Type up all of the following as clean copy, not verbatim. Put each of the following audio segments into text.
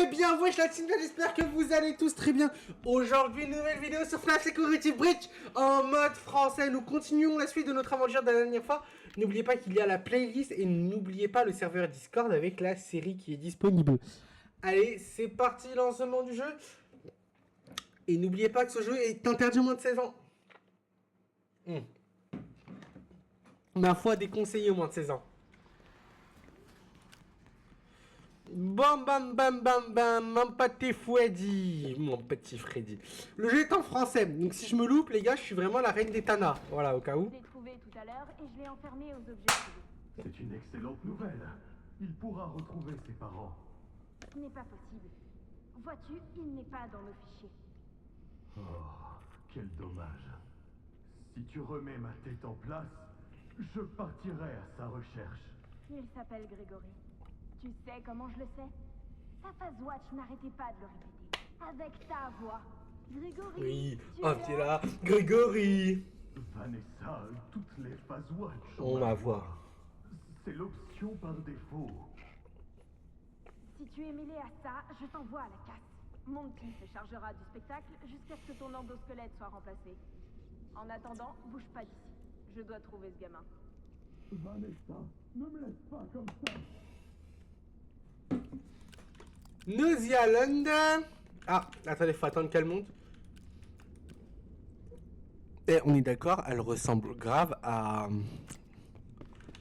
Eh bien, wesh la team, j'espère que vous allez tous très bien. Aujourd'hui, nouvelle vidéo sur Flash Security Breach en mode français. Nous continuons la suite de notre aventure de la dernière fois. N'oubliez pas qu'il y a la playlist et n'oubliez pas le serveur Discord avec la série qui est disponible. Allez, c'est parti, lancement du jeu. Et n'oubliez pas que ce jeu est interdit aux moins de 16 ans. Ma foi, déconseillé aux moins de 16 ans. Bam bam bam bam bam, mon petit Freddy. Mon petit Freddy. Le jeu est en français, donc si je me loupe, les gars, je suis vraiment la reine des Tana. Voilà, au cas où. Je l'ai trouvé tout à l'heure et je l'ai enfermé aux objets privés. C'est une excellente nouvelle. Il pourra retrouver ses parents. Ce n'est pas possible. Vois-tu, il n'est pas dans nos fichiers. Oh, quel dommage. Si tu remets ma tête en place, je partirai à sa recherche. Il s'appelle Grégory. Tu sais comment je le sais? Sa face watch n'arrêtait pas de le répéter. Avec ta voix. Grégory. Oui, tu oh, es t'es là. Grégory. Vanessa, toutes les phases watch. On ma voix. C'est l'option par défaut. Si tu es mêlé à ça, je t'envoie à la casse. Monty se chargera du spectacle jusqu'à ce que ton endosquelette soit remplacé. En attendant, bouge pas d'ici. Je dois trouver ce gamin. Vanessa, ne me laisse pas comme ça. Nausea London. Ah, attendez, faut attendre qu'elle monte. Et on est d'accord, elle ressemble grave à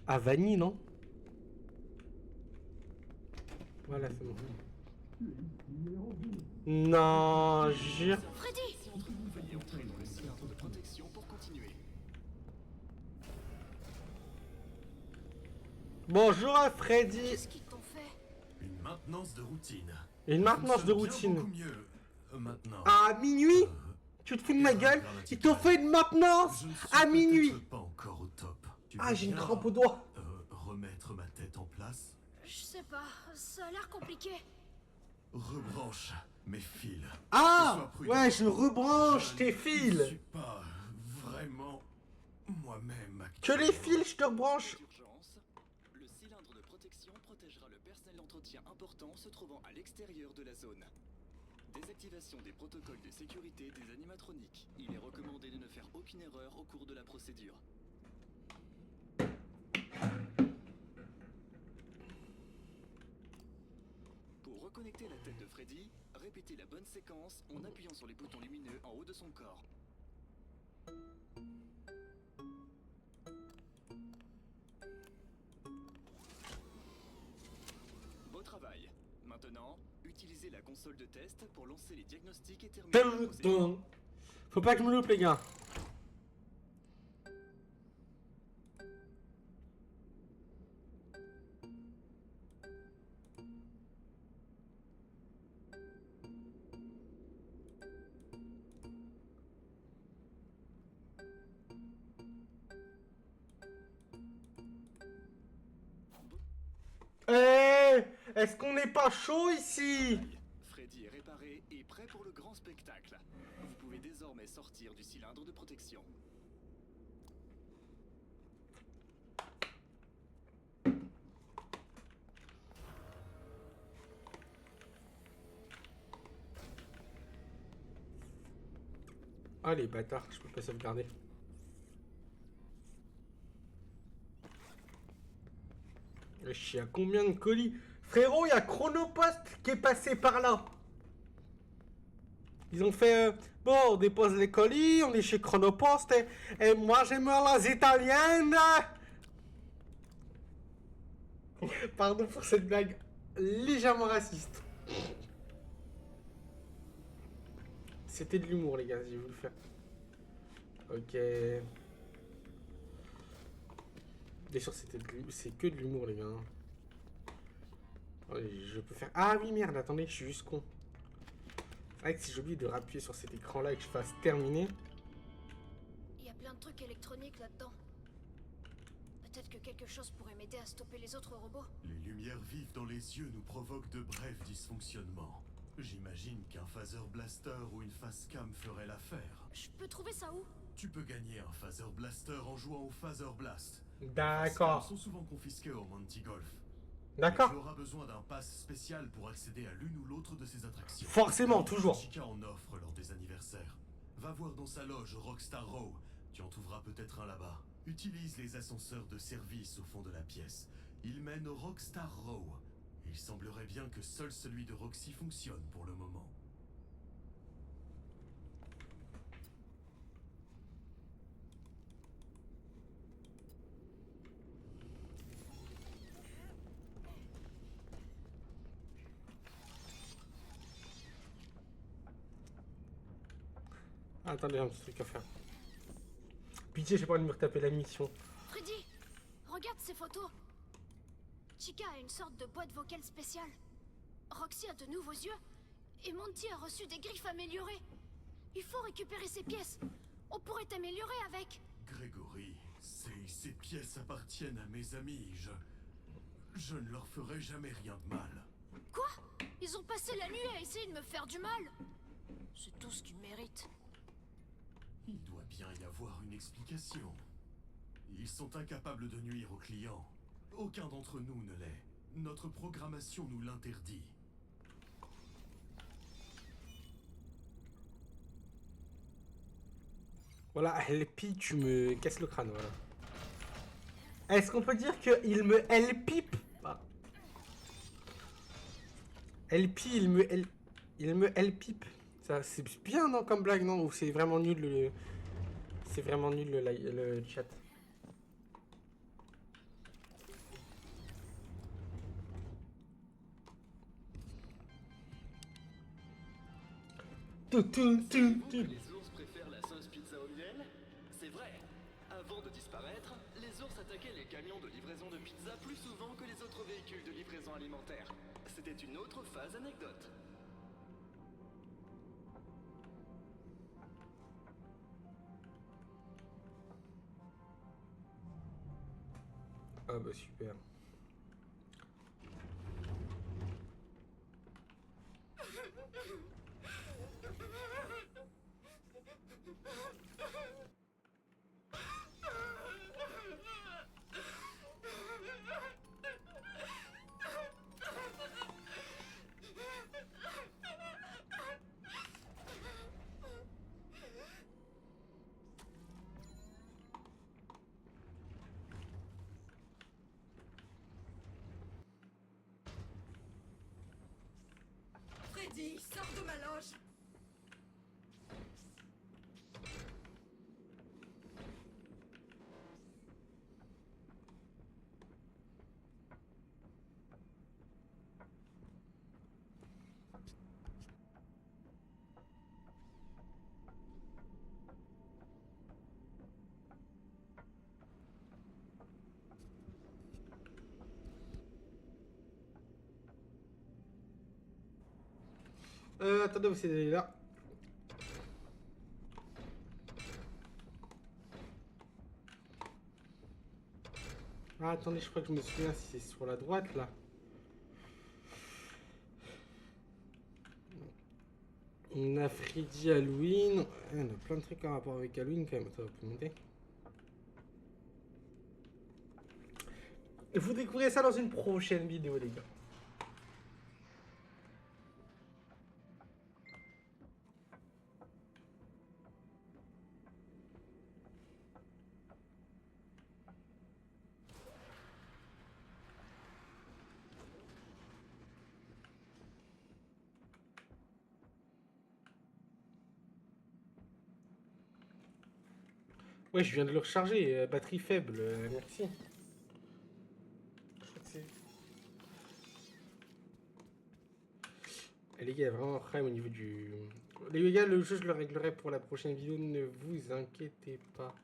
Vanille, non? Voilà, c'est bon. Non, jure. Freddy! Si entre vous veuillez entrer dans le cylindre de protection pour continuer. Bonjour à Freddy. Qu'est-ce qu'ils t'ont fait? Une maintenance de routine. Une maintenance de Fonctionne bien routine. beaucoup mieux maintenant. À minuit? Tu te fous de ma gueule? Ils t'ont fait une maintenance Je ne suis à minuit. peut-être pas encore au top. Tu Ah, veux j'ai une bien, crampe au doigt. remettre ma tête en place. Je sais pas, ça a l'air compliqué. Rebranche mes fils. Ah, Sois prudent. ouais, je rebranche Je tes ne fils. suis pas vraiment moi-même Que actuellement. les fils, je te rebranche. D'urgence, le cylindre de protection protégera le personnel d'entretien important se trouvant à l'extérieur de la zone. Désactivation des protocoles de sécurité des animatroniques. Il est recommandé de ne faire aucune erreur au cours de la procédure. Pour reconnecter la tête de Freddy, répétez la bonne séquence en appuyant sur les boutons lumineux en haut de son corps. Beau travail. Maintenant, utilisez la console de test pour lancer les diagnostics et terminer la procédure. Faut pas que je me loupe, les gars. Eh, est-ce qu'on n'est pas chaud ici? Freddy est réparé et prêt pour le grand spectacle. Vous pouvez désormais sortir du cylindre de protection. Ah, les bâtards, je peux pas sauvegarder. Wesh, il y a combien de colis? Frérot, il y a Chronopost qui est passé par là. Ils ont fait, bon, on dépose les colis, on est chez Chronopost, et moi j'aime les italiennes. Pardon pour cette blague légèrement raciste. C'était de l'humour, les gars, j'ai voulu le faire. Ok. Bien sûr, c'est que de l'humour, les gars. Ouais, je peux faire... Ah oui, merde, attendez, je suis juste con. C'est vrai que si j'oublie de rappuyer sur cet écran-là et que je fasse terminer... Il y a plein de trucs électroniques là-dedans. Peut-être que quelque chose pourrait m'aider à stopper les autres robots. Les lumières vives dans les yeux nous provoquent de brefs dysfonctionnements. J'imagine qu'un phaser blaster ou une phase cam ferait l'affaire. Je peux trouver ça où? Tu peux gagner un phaser blaster en jouant au phaser blast. Les D'accord. sont souvent confisqués au Monty Golf. D'accord. Tu auras besoin d'un pass spécial pour accéder à l'une ou l'autre de ces attractions. Forcément, toujours. Chica en offre lors des anniversaires. Va voir dans sa loge Rockstar Row. Tu en trouveras peut-être un là-bas. Utilise les ascenseurs de service au fond de la pièce. Ils mènent au Rockstar Row. Il semblerait bien que seul celui de Roxy fonctionne pour le moment. Ah, attendez, j'ai un petit truc à faire. Pitié, j'ai pas envie de me retaper la mission. Freddy, regarde ces photos. Chica a une sorte de boîte vocale spéciale. Roxy a de nouveaux yeux. Et Monty a reçu des griffes améliorées. Il faut récupérer ces pièces. On pourrait t'améliorer avec. Grégory, ces pièces appartiennent à mes amis. Je ne leur ferai jamais rien de mal. Quoi? Ils ont passé la nuit à essayer de me faire du mal. C'est tout ce qu'ils méritent. Il doit bien y avoir une explication. Ils sont incapables de nuire aux clients. Aucun d'entre nous ne l'est. Notre programmation nous l'interdit. Voilà, LP, tu me casses le crâne, voilà. Est-ce qu'on peut dire qu'il me LP pas? LP, il me LP. Ça, c'est bien, non, comme blague, non? Ou c'est vraiment nul le... C'est vraiment nul le chat. Savez-vous que les ours préfèrent la sauce pizza au miel? C'est vrai. Avant de disparaître, les ours attaquaient les camions de livraison de pizza plus souvent que les autres véhicules de livraison alimentaire. C'était une autre phase anecdote. Ah bah super. Freddy, sors de ma loge! Attendez, vous c'est là. Ah, attendez, je crois que je me souviens si c'est sur la droite là. On a Freddy Halloween. On a plein de trucs en rapport avec Halloween quand même. Attends, on peut monter. Et vous découvrez ça dans une prochaine vidéo, les gars. Ouais, je viens de le recharger. Batterie faible. Merci. Je crois que c'est... Les gars, il y a vraiment un problème au niveau du... Les gars, le jeu, je le réglerai pour la prochaine vidéo. Ne vous inquiétez pas.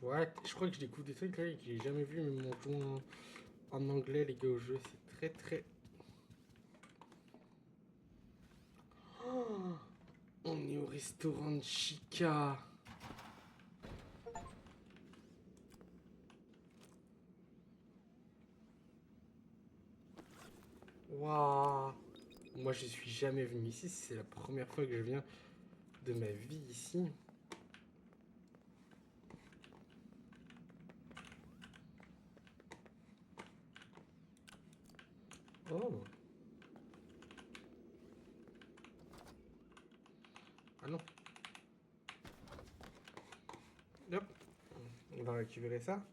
What? Je crois que je découvre des trucs là que j'ai jamais vu, même en jouant en anglais, les gars, au jeu. C'est très. Oh, on est au restaurant de Chica. Waouh! Moi, je suis jamais venu ici. C'est la première fois que je viens de ma vie ici. Oh! Ah non. Hop. On va récupérer ça.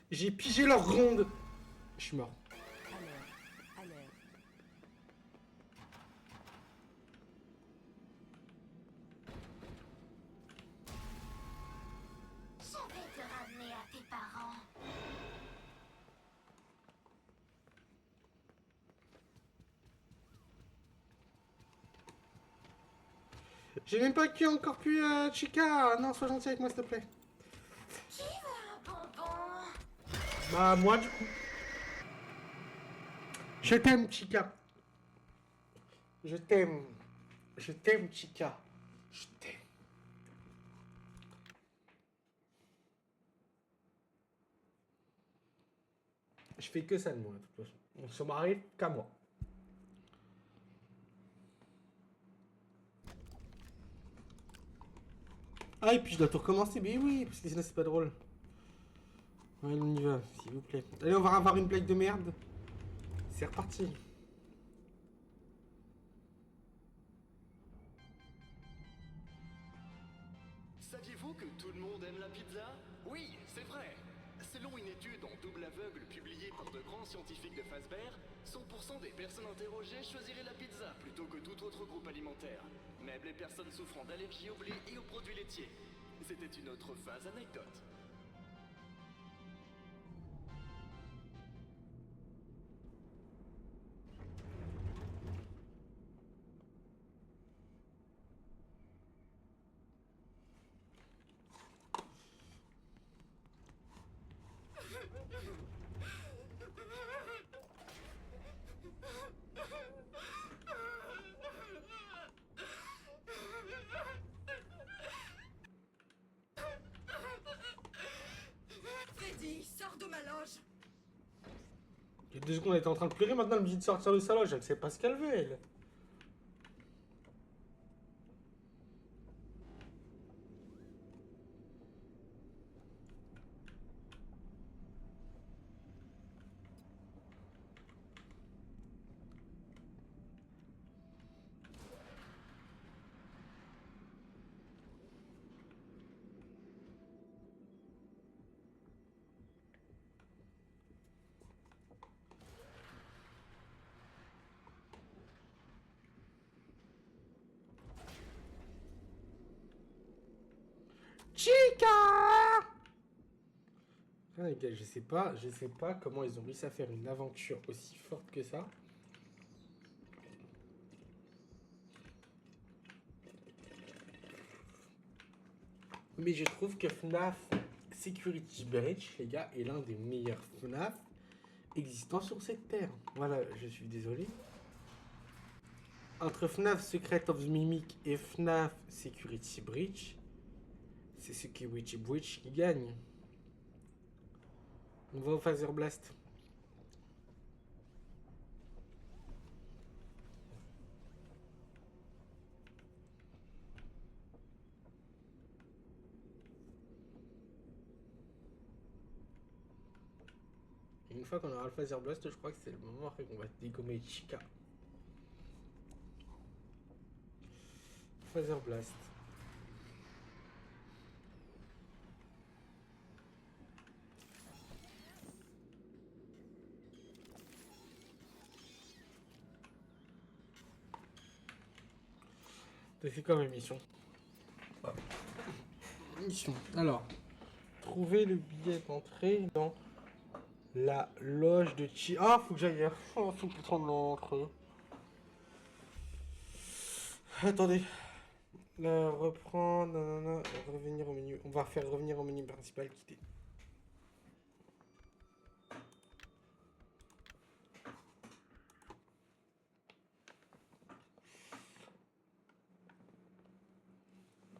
J'ai pigé leur ronde. Je suis mort. Alerte. Je vais te ramener à tes parents. J'ai même pas qui encore pu Chica. Non, sois gentil avec moi, s'il te plaît. Qui veut un bonbon? Bah, moi, du coup. Je t'aime, Chica. Je t'aime. Je t'aime, Chica. Je t'aime. Je fais que ça de moi, de toute façon. On se marie qu'à moi. Ah, et puis je dois tout recommencer. Mais oui, parce que sinon c'est pas drôle. Ouais, on y va, s'il vous plaît. Allez, on va avoir une blague de merde. C'est reparti. Saviez-vous que tout le monde aime la pizza? Oui, c'est vrai. Selon une étude en double aveugle publiée par de grands scientifiques de Fazbear, 100% des personnes interrogées choisiraient la pizza plutôt que tout autre groupe alimentaire. Même les personnes souffrant d'allergies au blé et aux produits laitiers. C'était une autre phase anecdote. Freddy, sors de ma loge. Il y a 2 secondes, elle était en train de pleurer. Maintenant, elle me dit de sortir de sa loge. Elle sait pas ce qu'elle veut, elle. Chica! Ah, les gars, je sais pas comment ils ont réussi à faire une aventure aussi forte que ça. Mais je trouve que FNAF Security Breach, les gars, est l'un des meilleurs FNAF existants sur cette terre. Voilà, je suis désolé. Entre FNAF Secret of the Mimic et FNAF Security Breach, c'est Security Breach qui gagne. On va au Phaser Blast. Et une fois qu'on aura le Phaser Blast, je crois que c'est le moment après qu'on va dégommer Chica. Phaser Blast. C'est quoi ma mission? Mission. Alors, trouver le billet d'entrée dans la loge de Chi. Ah, faut que j'aille. Oh, faut que je prenne l'entrée. Attendez. Reprendre. Nanana, revenir au menu. On va faire revenir au menu principal. Quitter.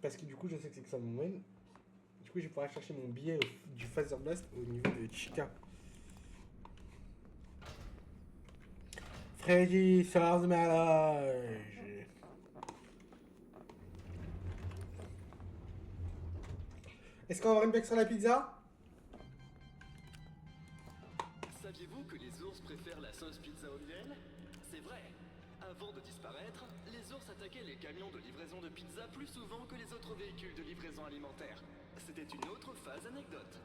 Parce que du coup, je sais que c'est que ça m'emmène. Du coup, je pourrais chercher mon billet du Phaser Blast au niveau de Chica. Freddy, sors de ma loge. Est-ce qu'on va avoir une blague sur la pizza? Saviez-vous que les ours préfèrent la sauce pizza au miel? C'est vrai. Avant de disparaître, les ours attaquaient les camions de livraison de pizza plus souvent que les autres véhicules de livraison alimentaire. C'était une autre phase anecdote.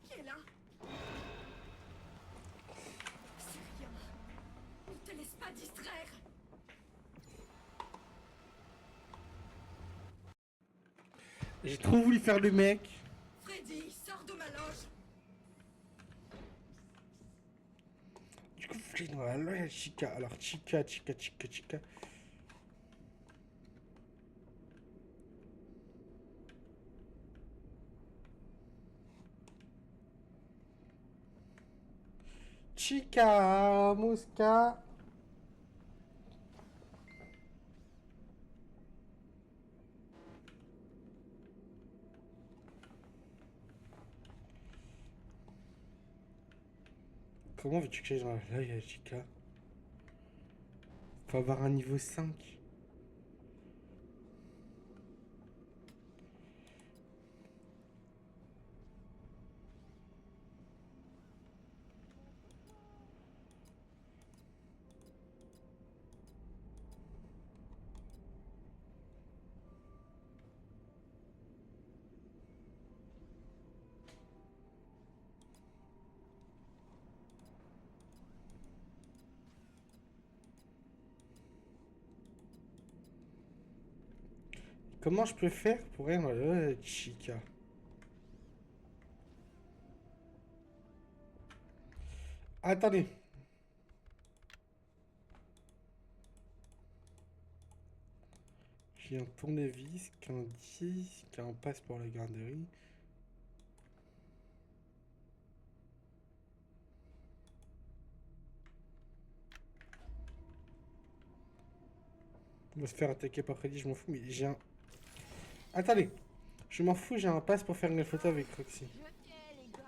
Qui est là? C'est rien. Ne te laisse pas distraire. J'ai trop voulu faire le mec. Freddy, sors de ma loge. Du coup, faut que j'aille dans la loge à Chica. Alors, Chica. Chica, Mosca. Comment veux-tu que j'aille dans la loge à Chica? Faut avoir un niveau 5. Comment je peux faire pour aller dans la loge à Chica? Attendez. J'ai un tournevis, qu'un 10, qu'un passe pour la garderie. On va se faire attaquer par Freddy, je m'en fous, mais j'ai un... Attendez. Je m'en fous, j'ai un passe pour faire une photo avec Roxy. Je hais les gosses.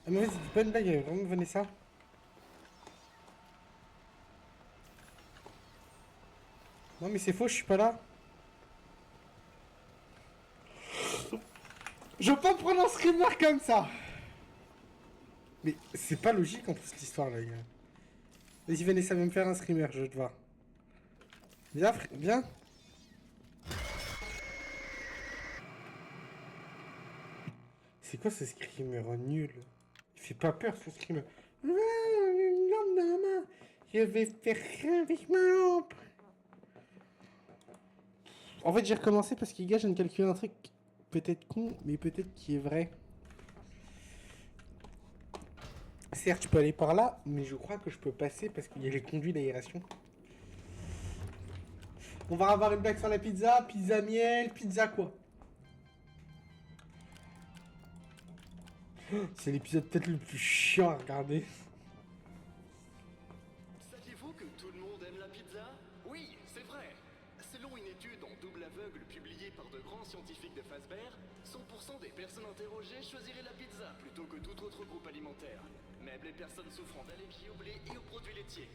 Ah mais vas-y, dis pas une blague, il y avait vraiment Vanessa. Non mais c'est faux, je suis pas là. Je peux pas me prendre un screamer comme ça. Mais c'est pas logique en plus l'histoire là, gars. Vas-y Vanessa, va me faire un screamer, je te vois. Viens, viens. C'est quoi ce screamer nul? Il fait pas peur ce screamer. Ah, une lampe dans la main. Je vais faire rien avec ma lampe. En fait, j'ai recommencé parce qu'il gars, je viens de calculer un truc peut-être con, mais peut-être qui est vrai. Certes, tu peux aller par là, mais je crois que je peux passer parce qu'il y a les conduits d'aération. On va avoir une blague sur la pizza, pizza miel, pizza quoi? C'est l'épisode peut-être le plus chiant à regarder. Saviez-vous que tout le monde aime la pizza? Oui, c'est vrai. Selon une étude en double aveugle publiée par de grands scientifiques de Fazbear, 100% des personnes interrogées choisiraient la pizza plutôt que tout autre groupe alimentaire. Même les personnes souffrant d'allergies au blé et aux produits laitiers.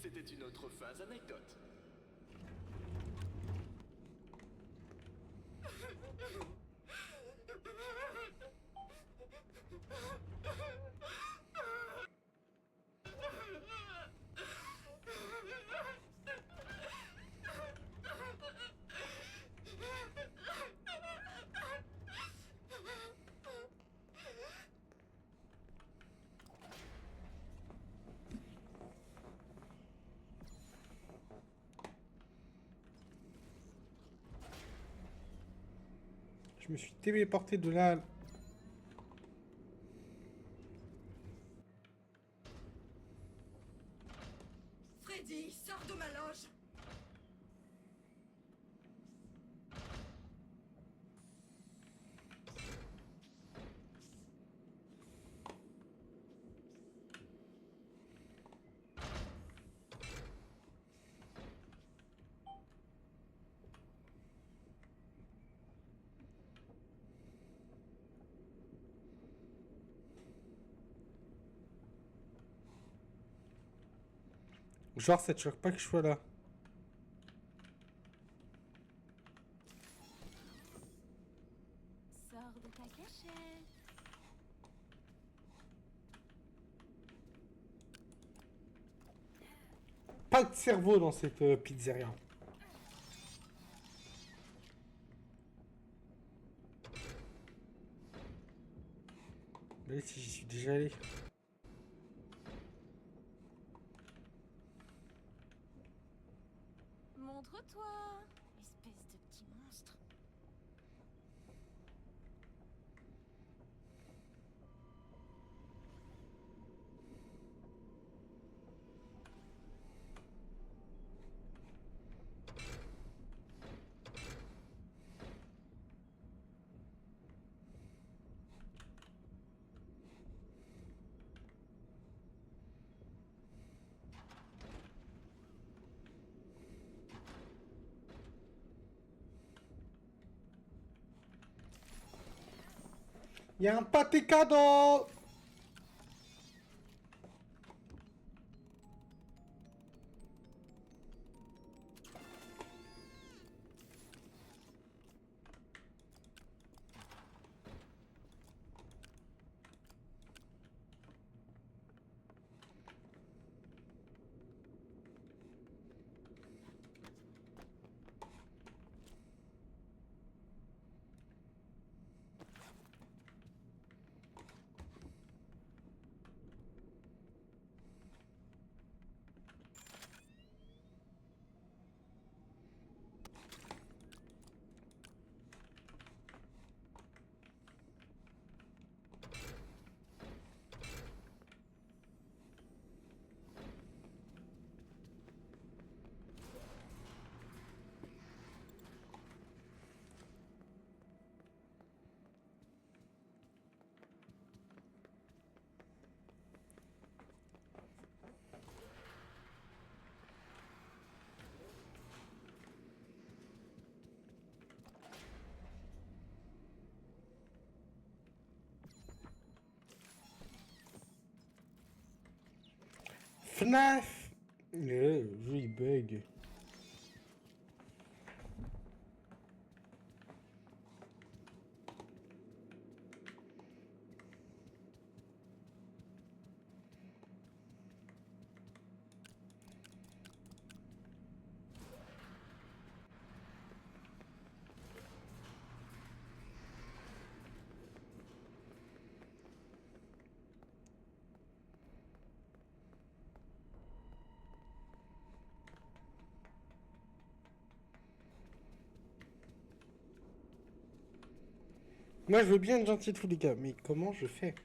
C'était une autre phase anecdote. Je me suis téléporté de là. Freddy, sors de ma loge. Genre, ça te choque pas que je sois là. Sors de ta cachette. Pas de cerveau dans cette pizzeria. Là, si j'y suis déjà allé. Montre-toi, espèce de petit monstre. Il y a un pâté cadeau. FNAF. Le jeu il bug. Moi je veux bien être gentil de tous les gars, mais comment je fais?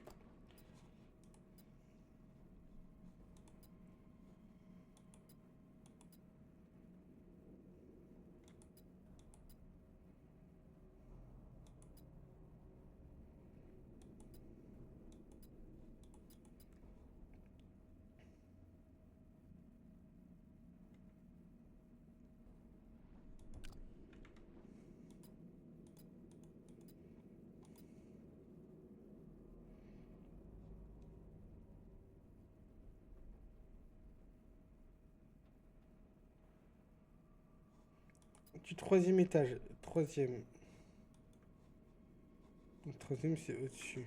Du troisième étage. Troisième. Le troisième c'est au-dessus.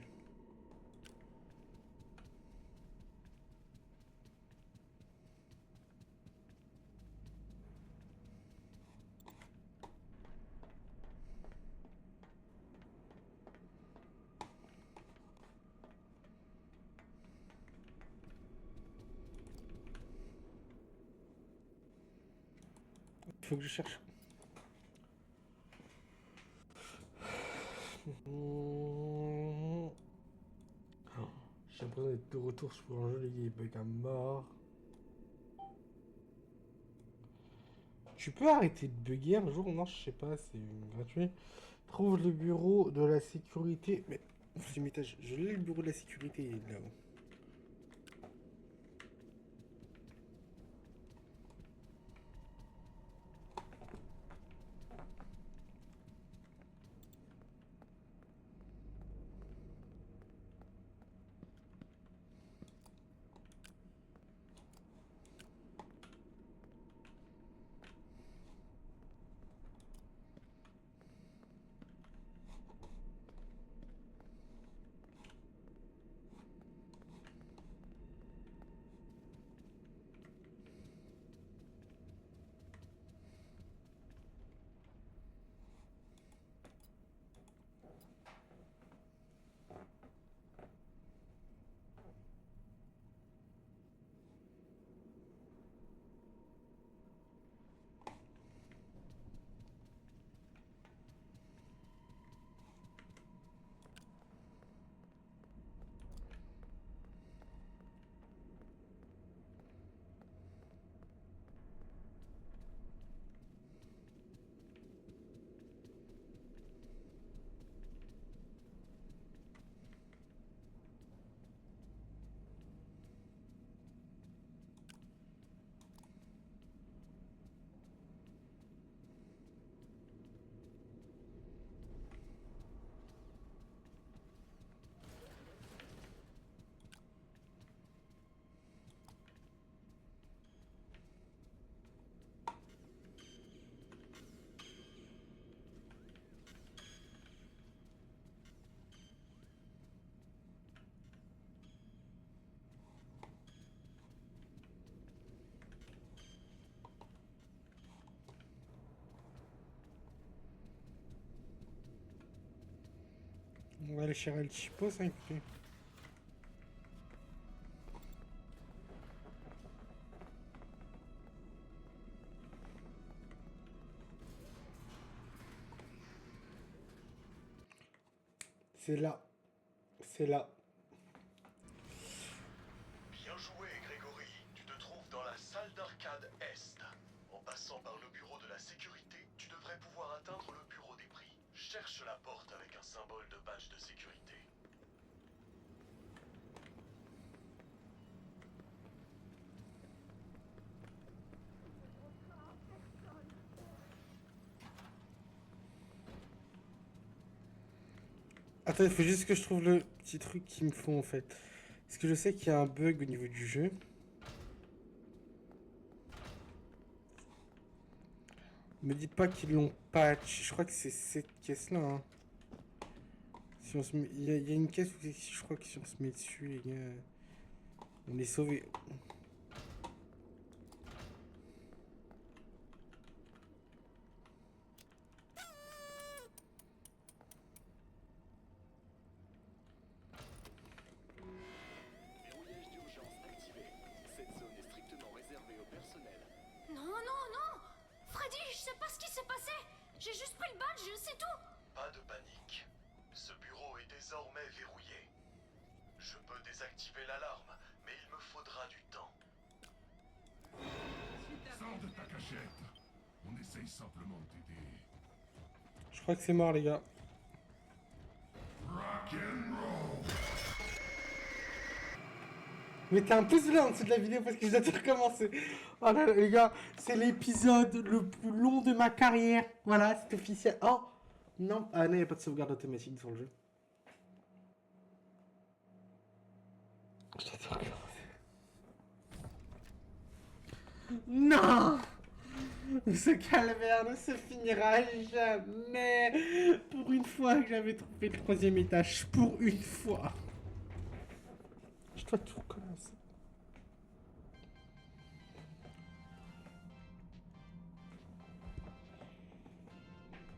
Il faut que je cherche. Oh, j'ai l'impression d'être de retour sur un jeu, les gars, il bug à mort. Tu peux arrêter de bugger un jour? Non, je sais pas, c'est gratuit. Trouve le bureau de la sécurité. Mais, je l'ai le bureau de la sécurité là-haut. On va aller chez El Chipo, ça écoutez. C'est là. C'est là. Bien joué, Grégory. Tu te trouves dans la salle d'arcade Est. En passant par le bureau de la sécurité, tu devrais pouvoir atteindre le bureau des prix. Cherche la porte avec un symbole de badge de sécurité. Attends, il faut juste que je trouve le petit truc qu'il me faut en fait. Parce que je sais qu'il y a un bug au niveau du jeu. Me dites pas qu'ils l'ont patch. Je crois que c'est cette caisse-là. Hein. Si on se met... il y a une caisse où je crois que si on se met dessus, les gars, on est sauvé. Verrouillage d'urgence activé. Cette zone est strictement réservée au personnel. Non, non, non! Freddy, je sais pas ce qui s'est passé! J'ai juste pris le badge, c'est tout! Pas de panique. Ce bureau est désormais verrouillé. Je peux désactiver l'alarme, mais il me faudra du temps. Sors de ta cachette. On essaye simplement de t'aider. Je crois que c'est mort, les gars. Rock and roll. Mettez un pouce bleu en dessous de la vidéo parce que je dois tout recommencer. Oh là là, les gars, c'est l'épisode le plus long de ma carrière. Voilà, c'est officiel. Oh non, ah non, il n'y a pas de sauvegarde automatique sur le jeu. Je dois tout recommencer. Non! Ce calvaire ne se finira jamais. Pour une fois que j'avais trouvé le 3e étage. Pour une fois. Je dois tout recommencer.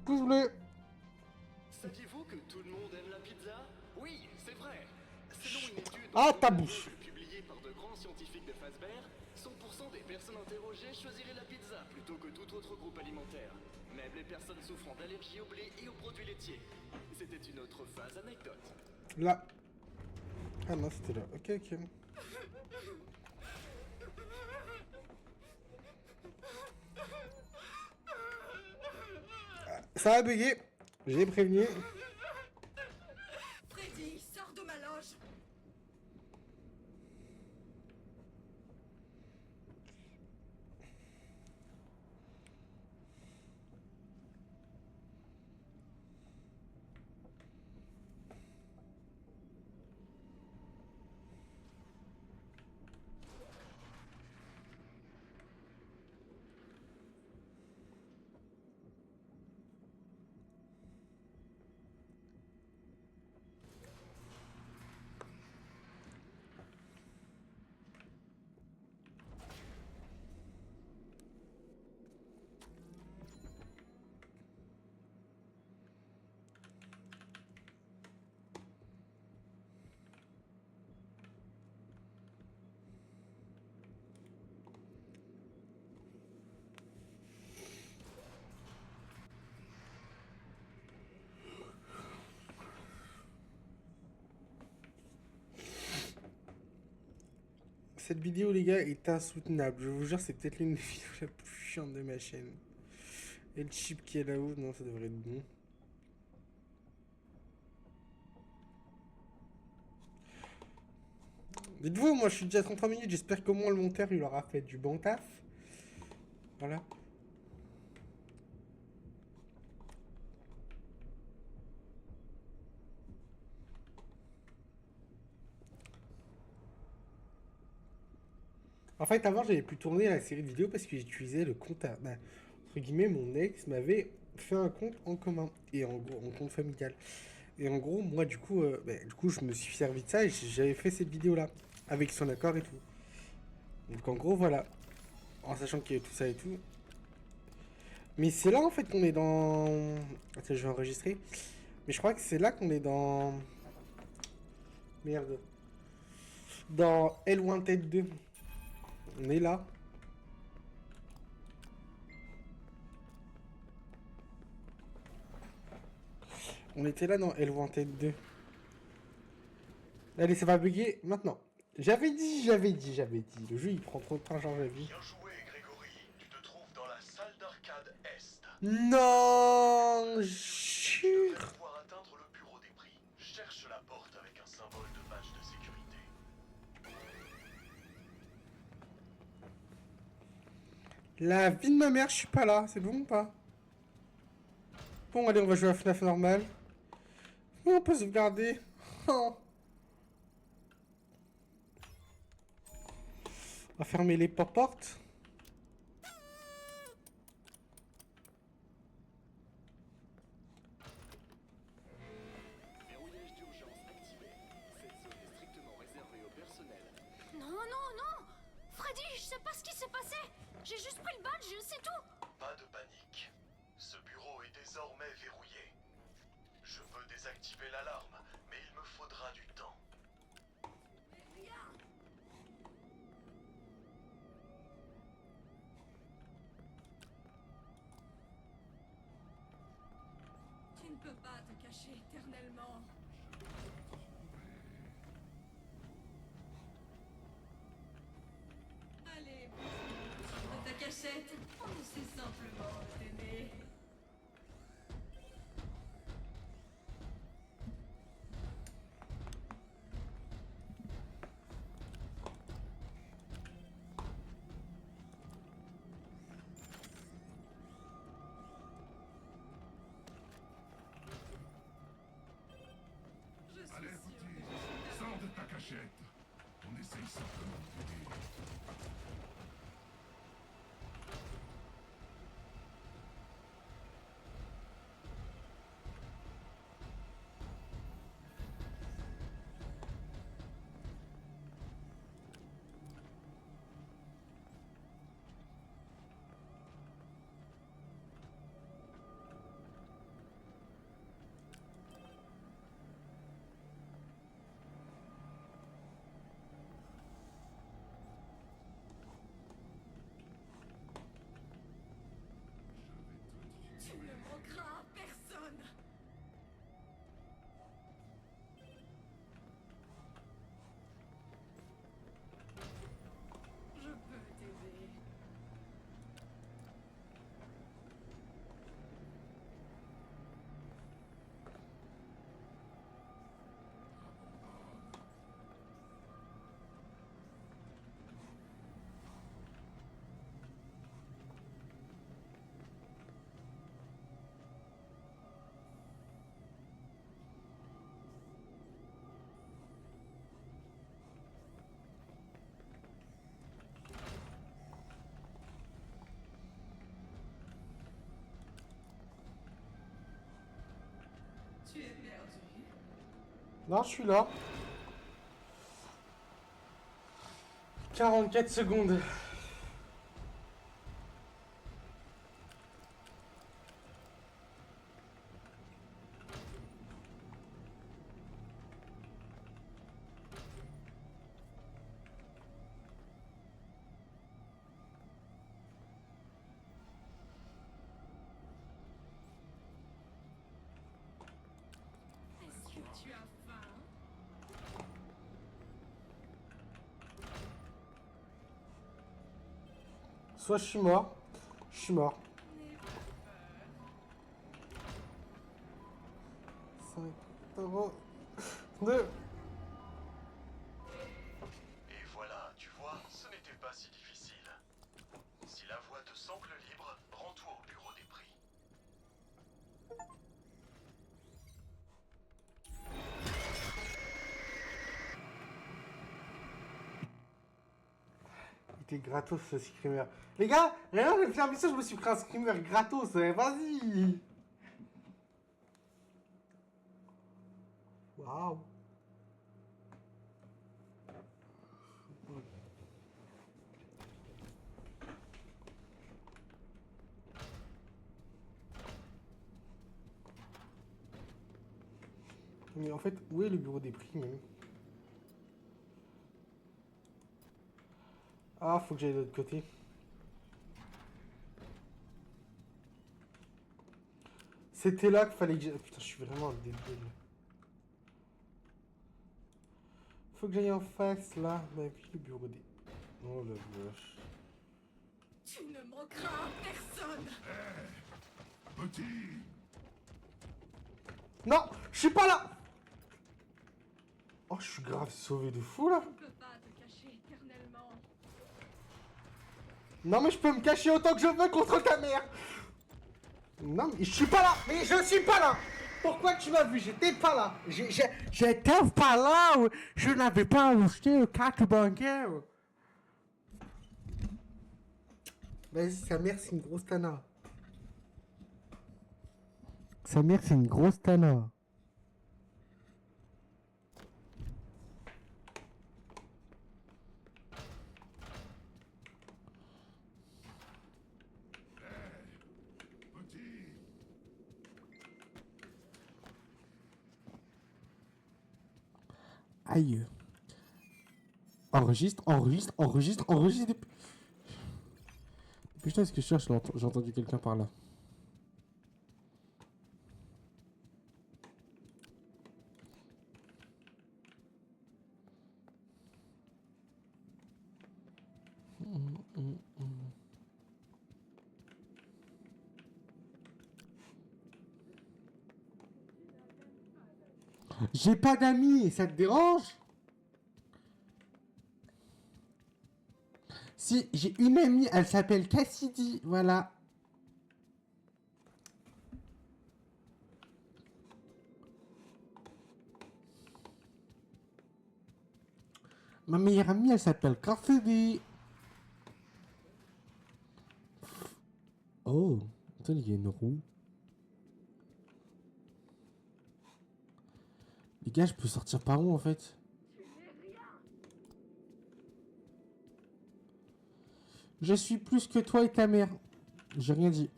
Pouce bleu. Saviez-vous que tout le monde aime la pizza? Oui, c'est vrai. Selon une étude Ah, ta bouche. publiée par de grands scientifiques de Fazbear, 100% 30% des personnes interrogées choisiraient la pizza plutôt que tout autre groupe alimentaire. Même les personnes souffrant d'allergie au blé et aux produits laitiers. C'était une autre phase anecdote. Là. Ah non, c'était là. Ok, ok. Ça a bugué. J'ai prévenu. Freddy, sors de ma loge. Cette vidéo, les gars, est insoutenable. Je vous jure, c'est peut-être l'une des vidéos la plus chiante de ma chaîne. Et le chip qui est là-haut, non, ça devrait être bon. Dites-vous, moi je suis déjà à 33 minutes, j'espère qu'au moins le monteur il aura fait du bon taf. Voilà. En fait, avant, j'avais pu tourner la série de vidéos parce que j'utilisais le compte à... bah, entre guillemets, mon ex m'avait fait un compte en commun. Et en gros, un compte familial. Et en gros, moi, du coup, je me suis servi de ça et j'avais fait cette vidéo-là. Avec son accord et tout. Donc, en gros, voilà. En sachant qu'il y a tout ça et tout. Mais c'est là, en fait, qu'on est dans... Attends, je vais enregistrer. Mais je crois que c'est là qu'on est dans... Merde. Dans L1 2. On est là. On était là dans L1 2. Allez, ça va bugger maintenant. J'avais dit. Le jeu, il prend trop de temps à changer la vie. Bien joué, Grégory. Tu te trouves dans la salle d'arcade Est. Non, Tu jure. devrais pouvoir atteindre le bureau des prix. Cherche la porte avec un symbole de badge de sécurité. La vie de ma mère, je suis pas là. C'est bon ou pas? Bon, allez, on va jouer à FNAF normal. On peut sauvegarder. Oh. On va fermer les portes. Verrouillage d'urgence activé. Cette zone est strictement réservée au personnel. Non, non, non! Freddy, je sais pas ce qui s'est passé! J'ai juste pris le badge, c'est tout! Pas de panique. Ce bureau est désormais verrouillé. Je peux désactiver l'alarme, mais il me faudra du temps. Tu ne peux pas te cacher éternellement. Allez, de ta cachette, on essaie simplement de t'aimer. Je suis Allez, sûre petit, que je sors de ta cachette. On essaye simplement de t'aider. Non, je suis là. 44 secondes. Est-ce que tu as faim? Soit je suis mort. Je suis mort. N'aie pas peur. 5, 0, 2. Et voilà, tu vois, ce n'était pas si difficile. Si la voie te semble libre, rends-toi au bureau des prix. Il était gratos ce screamer. Les gars, rien, je vais faire un message, je me suis pris un screamer gratos. Vas-y. Waouh. Mais en fait, où est le bureau des prix même? Ah, faut que j'aille de l'autre côté. C'était là qu'il fallait que j'aille. Putain, je suis vraiment un débile. Faut que j'aille en face là. Mais puis le bureau des. Oh la vache. Tu ne manqueras à personne. Petit. Non, je suis pas là. Oh, je suis grave sauvé de fou là. Tu ne peux pas te cacher éternellement. Non, mais je peux me cacher autant que je veux contre ta mère. Non, mais je suis pas là. Mais je suis pas là. Pourquoi tu m'as vu? J'étais pas là. J'étais pas là. Je n'avais pas acheté le carte bancaire. Vas-y, sa mère, c'est une grosse tana. Sa mère, c'est une grosse tana. Petit. Aïe. Enregistre, enregistre, enregistre, enregistre. Putain, est-ce que je cherche? J'ai entendu quelqu'un par là. J'ai pas d'amis, ça te dérange? Si, j'ai une amie, elle s'appelle Cassidy, voilà. Ma meilleure amie, elle s'appelle Cassidy. Oh, attends, il y a une roue. Les gars, je peux sortir par où en fait? Je suis plus que toi et ta mère. J'ai rien dit.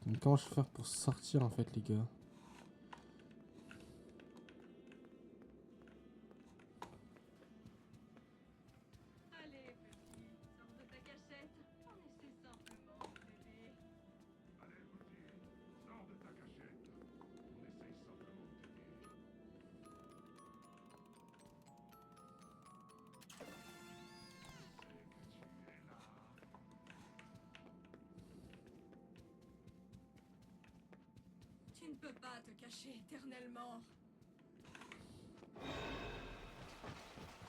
Mais comment je vais faire pour sortir en fait, les gars? Allez, petit, sors de ta cachette. On essaie simplement de t'aider. Allez, petit. Sors de ta cachette. On essaye simplement de t'aider. Tu ne peux pas te cacher éternellement.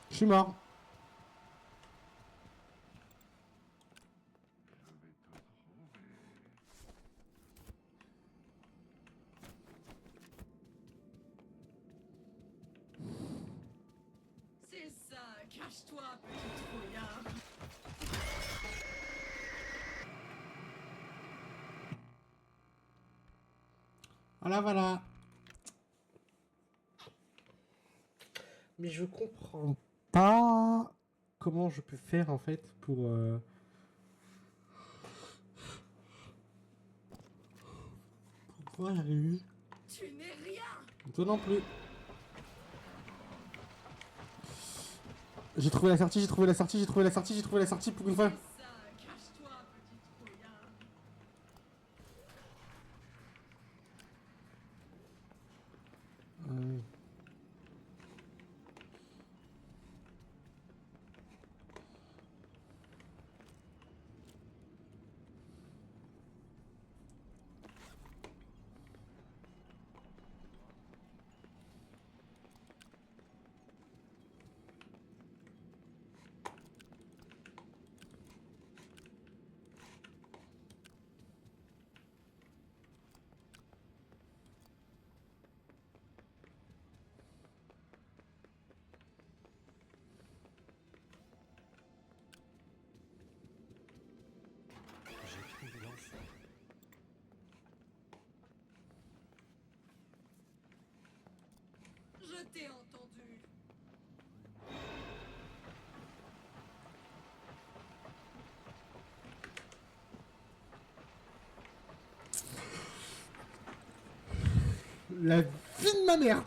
Je suis mort. Je vais te trouver. C'est ça, cache-toi, petit trouillard. Voilà, voilà. Mais je comprends pas comment je peux faire en fait pour pouvoir y arriver. Tu n'es rien. Toi non plus. J'ai trouvé la sortie, j'ai trouvé la sortie, j'ai trouvé la sortie, j'ai trouvé la sortie pour une fois. Ça, cache-toi, petit trouillard. Euh, Je t'ai entendu. La vie de ma mère.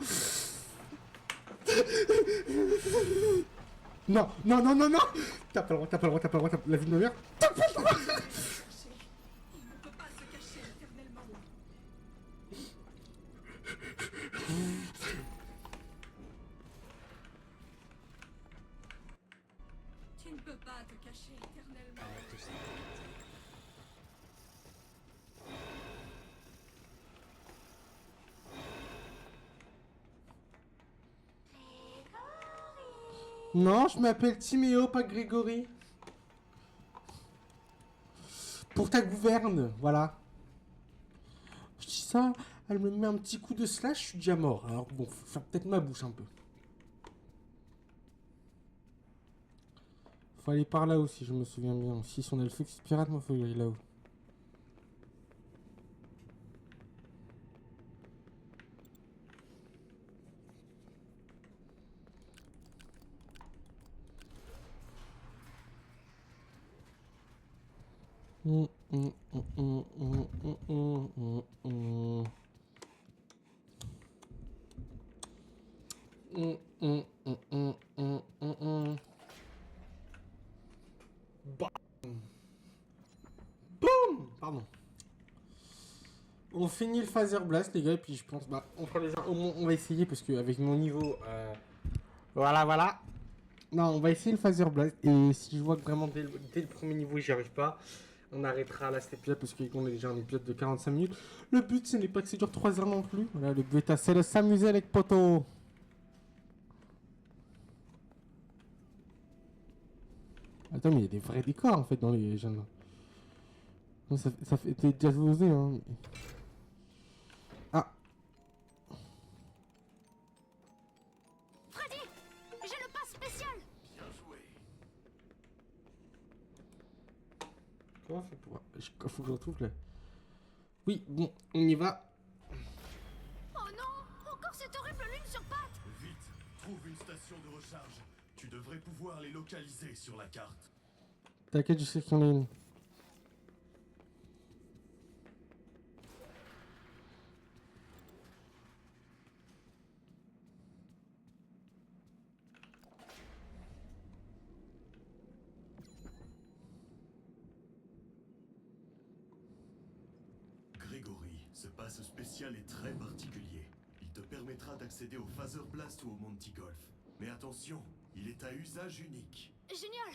Non, non, non, non, non. T'as pas le droit, t'as pas le droit, t'as pas le droit, la vie de ma mère. Il ne peut pas se cacher éternellement. Tu ne peux pas te cacher éternellement. Non, je m'appelle Timéo, pas Grégory. Pour ta gouverne, voilà. Je dis ça, elle me met un petit coup de slash, je suis déjà mort. Alors bon, faut faire peut-être ma bouche un peu. Faut aller par là aussi, je me souviens bien. Si on a le feu pirate, moi faut y aller là-haut. Boum. Pardon. On finit le phaser blast les gars et puis je pense on fera déjà au moins on va essayer parce que avec mon niveau voilà voilà. Non, on va essayer le phaser blast et si je vois que vraiment dès le premier niveau j'y arrive pas, on arrêtera là cet épisode parce qu'on est déjà un épisode de 45 minutes. Le but ce n'est pas que ça dure 3 heures non plus. Voilà, le but c'est de s'amuser avec Poto. Attends, mais il y a des vrais décors en fait dans les jeunes. Non, ça fait déjà osé hein. Ah. Freddy, j'ai le pass spécial. Bien joué. Comment on fait pour... Faut que je retrouve là. Oui, bon, on y va. Oh non, encore cette horrible lune sur pattes. Vite, trouve une station de recharge. Tu devrais pouvoir les localiser sur la carte. T'inquiète, je sais qu'il y en a une. Grégory, ce pass spécial est très particulier. Il te permettra d'accéder au Phaser Blast ou au Monty Golf. Mais attention, il est à usage unique. Génial.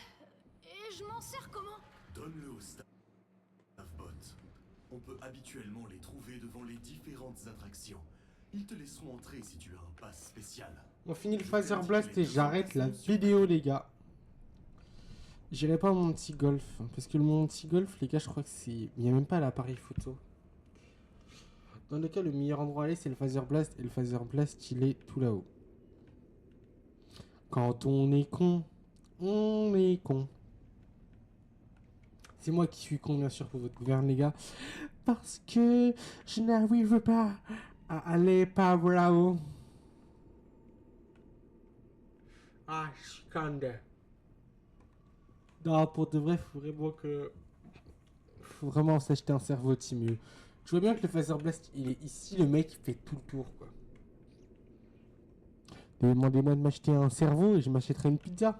Et je m'en sers comment? Donne-le au staff bot. On peut habituellement les trouver devant les différentes attractions. Ils te laisseront entrer si tu as un pass spécial. On finit le phaser blast et j'arrête la vidéo les gars. J'irai pas au Monty Golf. Parce que le Monty Golf les gars je crois que c'est... Il n'y a même pas l'appareil photo. Dans le cas le meilleur endroit à aller c'est le phaser blast. Et le phaser blast il est tout là-haut. Quand on est con, on est con. C'est moi qui suis con bien sûr pour votre gouverne les gars. Parce que je n'arrive pas Ah, allez, pas bravo. Ah, Shikande. Non, pour de vrai, faut vraiment s'acheter un cerveau mieux. Je vois bien que le Phaser Blast, il est ici, le mec, il fait tout le tour, quoi. Demandez-moi de m'acheter un cerveau et je m'achèterai une pizza.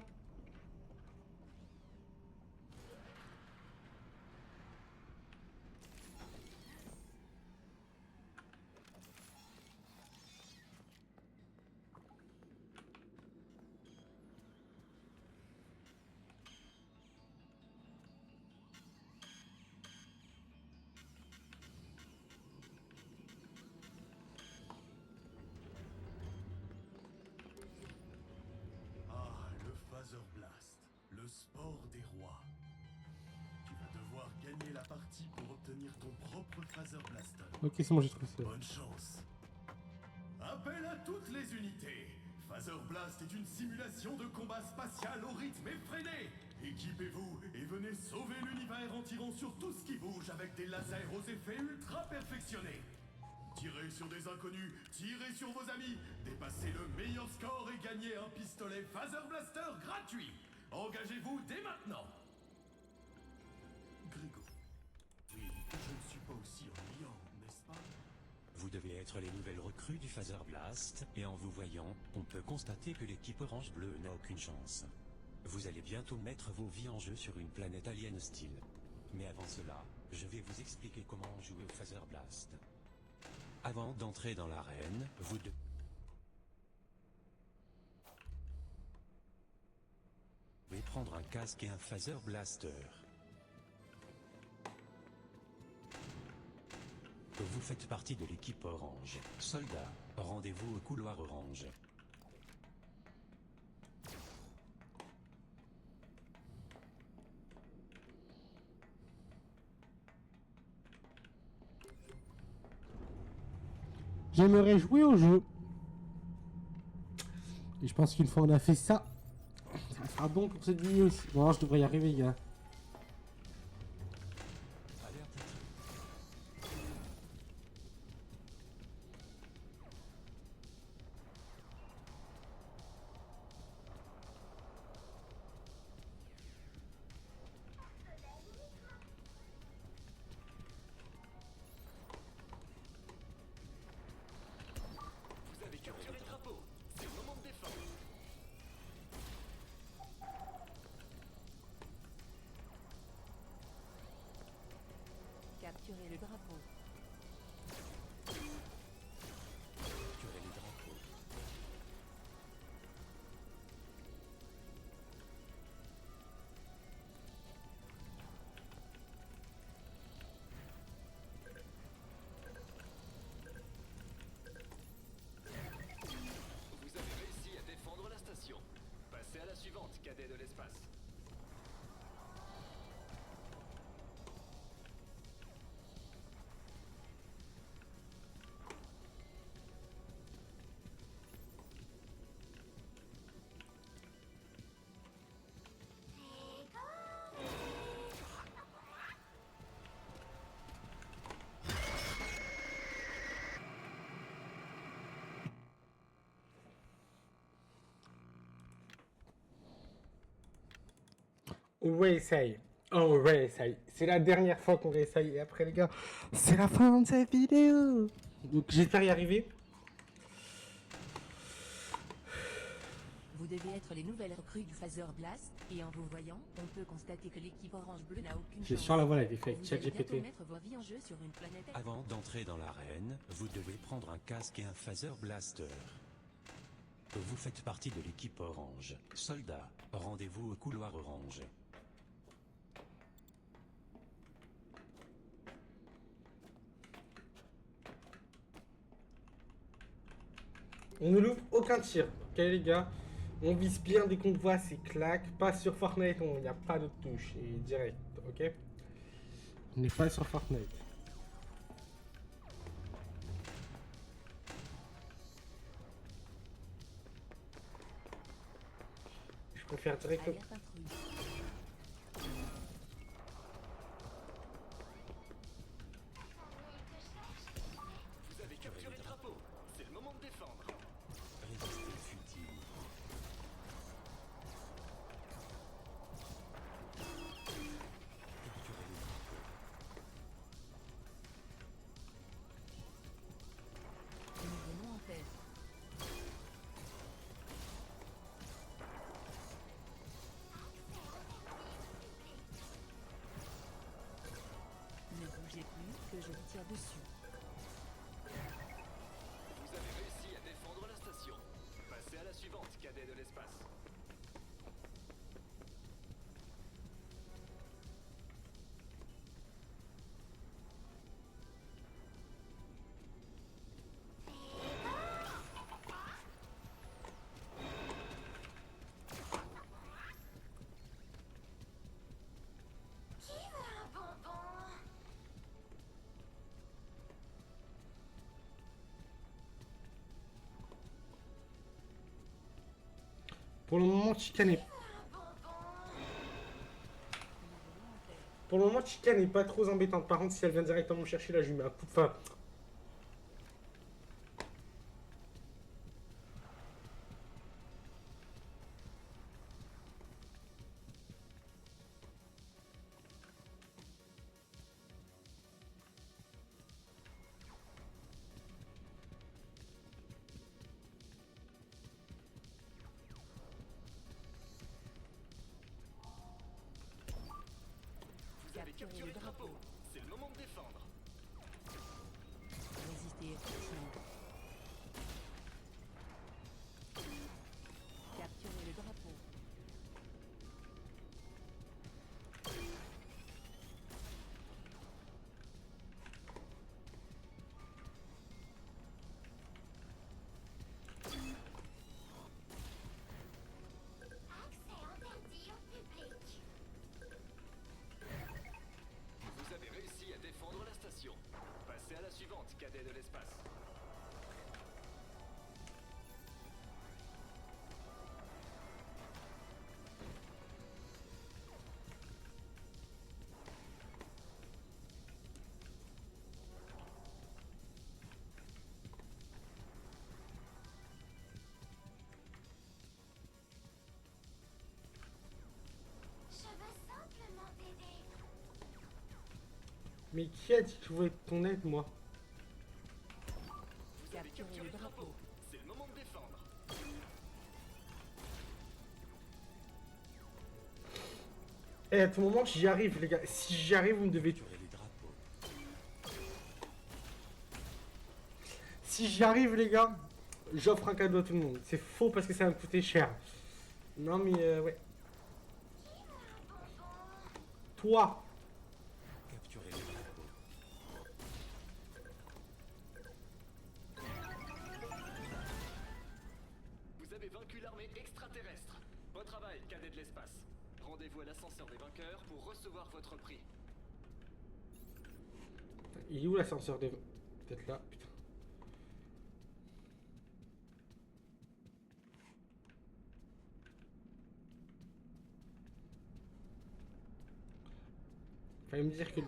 Ah, le Phaser Blast, le sport des rois. Tu vas devoir gagner la partie pour obtenir ton propre Phaser Blaster. Ok, c'est bon, j'ai trouvé ça. Bonne chance. Appel à toutes les unités. Phaser Blast est une simulation de combat spatial au rythme effréné. Équipez-vous et venez sauver l'univers en tirant sur tout ce qui bouge avec des lasers aux effets ultra perfectionnés. Tirez sur des inconnus, tirez sur vos amis, dépassez le meilleur score et gagnez un pistolet Phaser Blaster gratuit. Engagez-vous dès maintenant. Grégo. Oui, je ne suis pas aussi ennuyant, n'est-ce pas? Vous devez être les nouvelles recrues du Phaser Blast, et en vous voyant, on peut constater que l'équipe orange-bleue n'a aucune chance. Vous allez bientôt mettre vos vies en jeu sur une planète alien hostile. Mais avant cela, je vais vous expliquer comment jouer au Phaser Blast. Avant d'entrer dans l'arène, vous devez prendre un casque et un Phaser Blaster. Vous faites partie de l'équipe orange. Soldats, rendez-vous au couloir orange. J'aimerais jouer au jeu. Et je pense qu'une fois on a fait ça, ça sera bon pour cette vidéo aussi. Bon, je devrais y arriver, gars. Alerte. Vous avez capturé le drapeau. C'est le moment de défendre. Capturez le drapeau. Capturez les drapeaux. Vous avez réussi à défendre la station. Passez à la suivante, cadet de l'espace. On réessaye. On réessaye. C'est la dernière fois qu'on réessaye. Et après, les gars, c'est la fin de cette vidéo. Donc, j'espère y arriver. Vous devez être les nouvelles recrues du Phaser Blast, et en vous voyant, on peut constater que l'équipe orange-bleue n'a aucune J'ai chance. sur la voie, elle a été faite avec Vous allez bientôt ChatGPT. mettre vos vies en jeu sur une planète. Avant d'entrer dans l'arène, vous devez prendre un casque et un Phaser Blaster. Vous faites partie de l'équipe orange. Soldats, rendez-vous au couloir orange. On ne loupe aucun tir. Ok, les gars. On vise bien dès qu'on te voit, c'est clac. Pas sur Fortnite, il n'y a pas de touche. Et direct, ok. On n'est pas sur Fortnite. Je préfère direct. Alerte intrus. Vous avez capturé le drapeau. je vous tire dessus. Vous avez réussi à défendre la station. Passez à la suivante, cadet de l'espace. Pour le moment, Chica n'est... Pour le moment, Chica n'est pas trop embêtante. Par contre, si elle vient directement me chercher, là, je lui mets un coup de... Enfin... Vous avez capturé le drapeau. C'est le moment de défendre. Résistez effective. Capturez le drapeau. Vous avez réussi à défendre la station. Passez à la suivante, cadet de l'espace. Mais qui a dit que je voulais ton aide, moi? Vous avez capturé le drapeau. C'est le moment de défendre. Eh, à tout moment, j'y arrive, les gars. Si j'y arrive, vous me devez tuer. Les drapeaux. Si j'y arrive, les gars, j'offre un cadeau à tout le monde. C'est faux parce que ça va me coûter cher. Non, mais ouais. Toi. Capturez les drapeaux. Vous avez vaincu l'armée extraterrestre. Bon travail, cadet de l'espace. Rendez-vous à l'ascenseur des vainqueurs pour recevoir votre prix. Il est où l'ascenseur des... Peut-être là, putain. Fallait me dire que...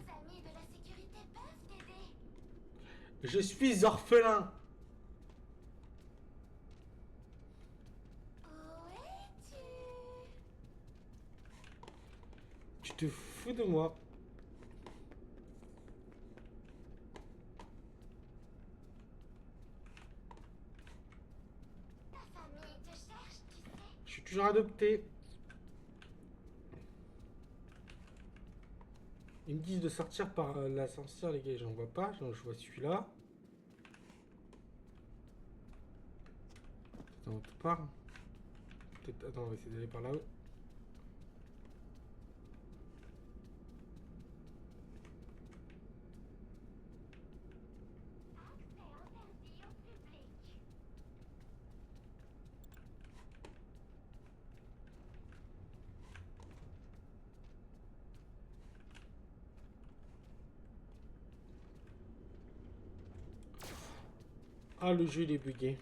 Je suis orphelin. Tu te fous de moi. Je suis toujours adopté. Ils me disent de sortir par l'ascenseur, les gars. J'en vois pas. Je vois celui-là. Peut-être autre part. Peut-être... Attends, on va essayer d'aller par là-haut. Ah, le jeu il est bugué.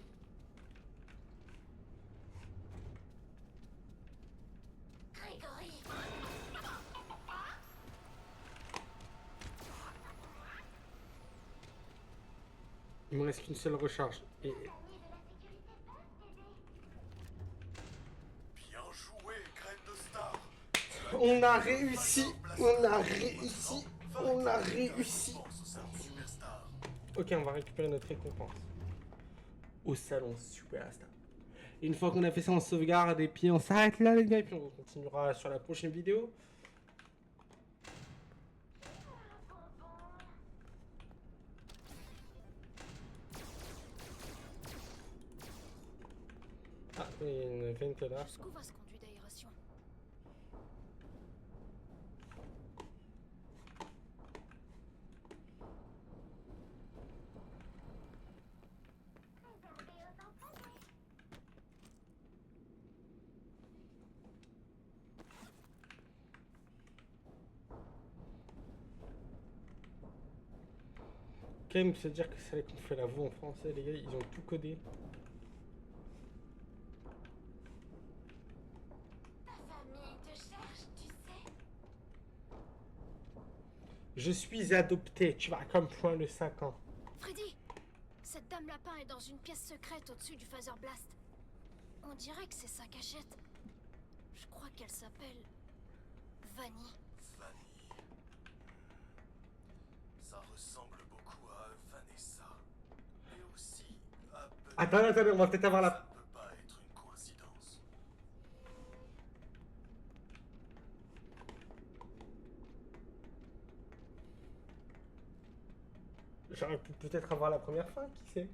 Il me reste qu'une seule recharge. Et... Bien joué, graine de star. On a réussi. On a réussi. On a réussi. Superstar. Ok, on va récupérer notre récompense. Au salon Superstar. Et une fois qu'on a fait ça, on sauvegarde et puis on s'arrête là, les gars. Et puis on continuera sur la prochaine vidéo. Il y a une vente là. Jusqu'où va ce conduit d'aération? Quand même se dire que c'est vrai qu'on fait la voix en français, les gars, ils ont tout codé. Ta famille te cherche, tu sais. Je suis adopté, tu vas comme point le 5 ans. Freddy, cette dame lapin est dans une pièce secrète au-dessus du Phaser Blast. On dirait que c'est sa cachette. Je crois qu'elle s'appelle Vanny. Vanny. Ça ressemble beaucoup à Vanessa. Et aussi à... Attendez, on va peut-être avoir Ça la... ne peut pas être une coïncidence. J'aurais pu peut-être avoir la première fin, qui sait?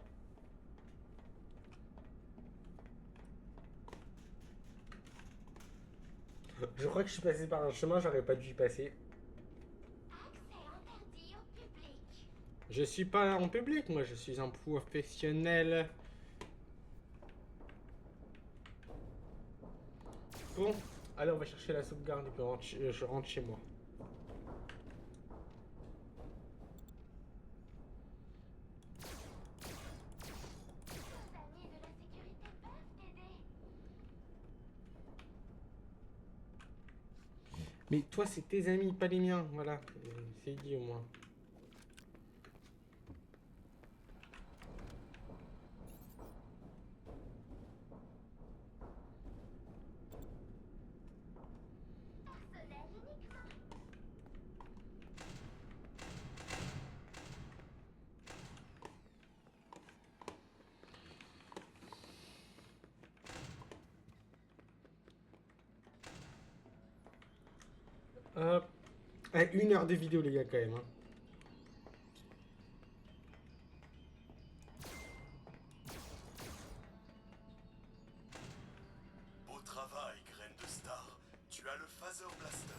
Je crois que je suis passé par un chemin, j'aurais pas dû y passer. Accès interdit au public. Je suis pas en public, moi je suis un professionnel. Bon, allez on va chercher la sauvegarde et puis je rentre chez moi. Nos amis de la sécurité peuvent t'aider. Mais toi c'est tes amis, pas les miens, voilà. C'est dit au moins. Personnel uniquement. Hop. Ouais, 1 heure de vidéo les gars quand même. Hein. Beau travail, graine de star. Tu as le Phaser Blaster.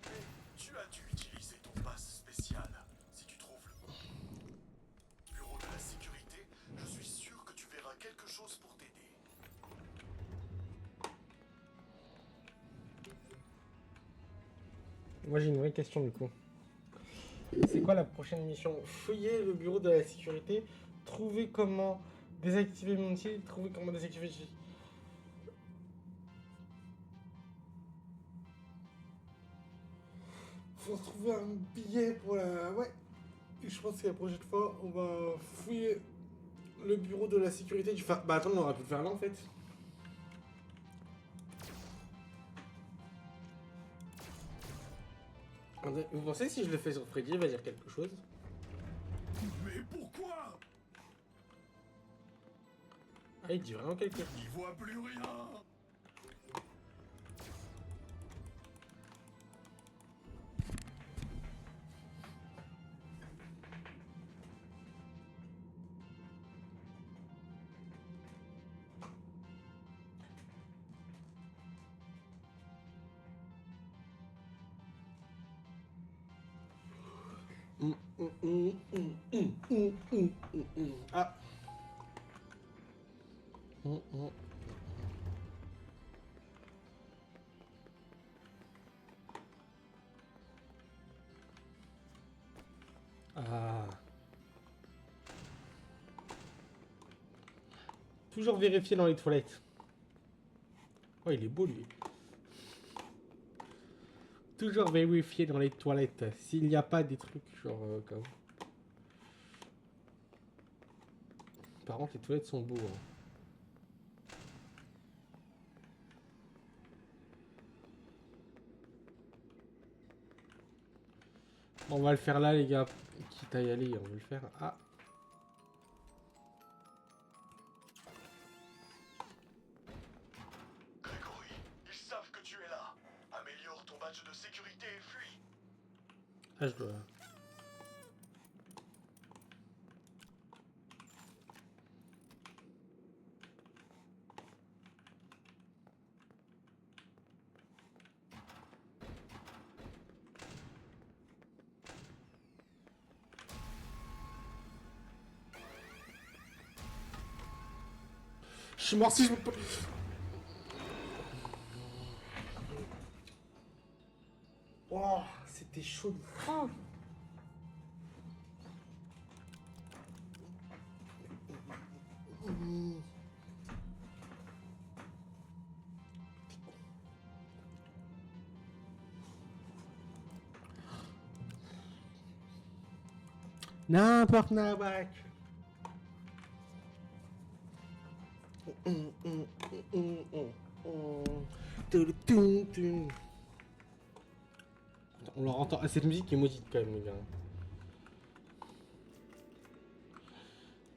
Mais tu as dû utiliser ton pass spécial. Si tu trouves le bureau de la sécurité, je suis sûr que tu verras quelque chose pour t'aider. Moi j'ai une vraie question du coup. C'est quoi la prochaine mission? Fouiller le bureau de la sécurité, trouver comment désactiver mon outil, trouver comment désactiver... Faut trouver un billet pour la... Ouais. Et je pense que la prochaine fois, on va fouiller le bureau de la sécurité du... Bah attends, on aurait pu le faire là en fait. Vous pensez que si je le fais sur Freddy, il va dire quelque chose? Mais pourquoi? Ah, il dit vraiment quelque chose. Il voit plus rien. Ah. Ah. Toujours vérifier dans les toilettes. Oh, il est beau lui. Toujours vérifier dans les toilettes s'il n'y a pas des trucs genre comme. Par contre, les toilettes sont beaux. Hein. On va le faire là, les gars. Quitte à y aller, on va le faire. Ah. Grégory, ils savent que tu es là. Améliore ton badge de sécurité et fuis. Ah, je dois. Je suis mort si je me... Oh, c'était chaud de frein. N'importe Nawak. On leur entend. Cette musique est maudite quand même, les gars.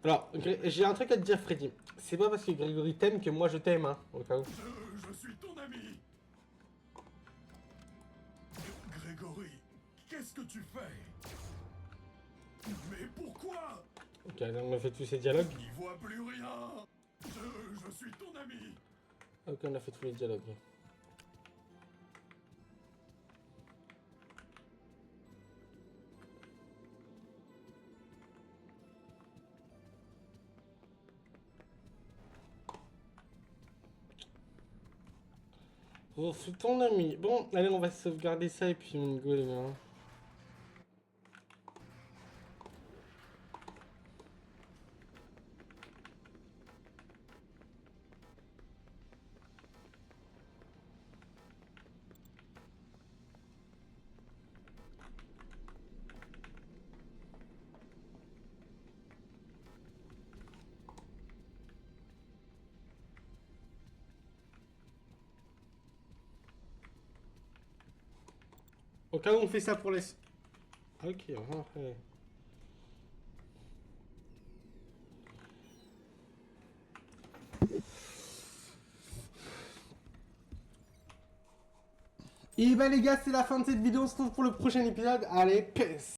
Alors, j'ai un truc à te dire, Freddy. C'est pas parce que Grégory t'aime que moi je t'aime, hein, au cas où. Je suis ton ami. Grégory, qu'est-ce que tu fais? Mais pourquoi? Ok, alors on a fait tous ces dialogues. Il voit plus rien. Je suis ton ami. Ok, on a fait tous les dialogues. Je suis ton ami. Bon, allez, on va sauvegarder ça et puis on go, les gars. Au cas où on fait ça pour les... Ok, on va faire... Et bah les gars, c'est la fin de cette vidéo, on se retrouve pour le prochain épisode. Allez, peace!